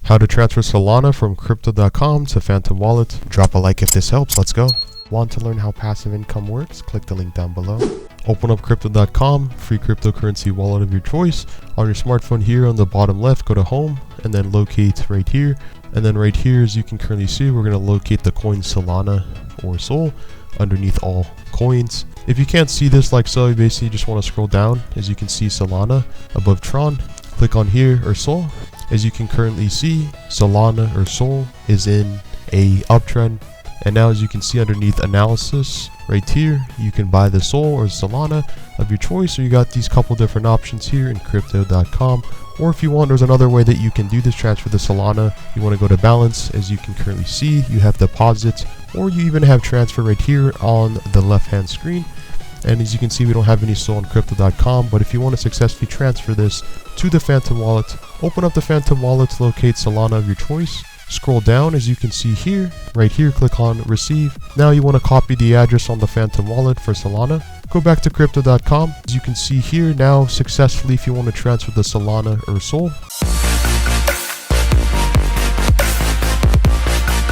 How to transfer Solana from crypto.com to Phantom Wallet. Drop a like if this helps. Let's go. Want to learn how passive income works? Click the link down below. Open up crypto.com, free cryptocurrency wallet of your choice. On your smartphone here on the bottom left, go to home and then locate right here. And then right here, as you can currently see, we're going to locate the coin Solana or Sol underneath all coins. If you can't see this like so, you basically just want to scroll down. As you can see Solana above Tron, click on here or Sol. As you can currently see, Solana or Sol is in a uptrend. And now as you can see underneath analysis right here, you can buy the Sol or Solana of your choice. So you got these couple different options here in crypto.com. Or if you want, there's another way that you can do this, transfer the Solana. You want to go to balance. As you can currently see, you have deposits, or you even have transfer right here on the left hand screen. And as you can see, we don't have any Sol on crypto.com, but if you want to successfully transfer this to the Phantom Wallet, open up the Phantom Wallet to locate Solana of your choice. Scroll down, as you can see here, right here, click on receive. Now you want to copy the address on the Phantom Wallet for Solana. Go back to crypto.com. As you can see here now, successfully, if you want to transfer the Solana or Sol,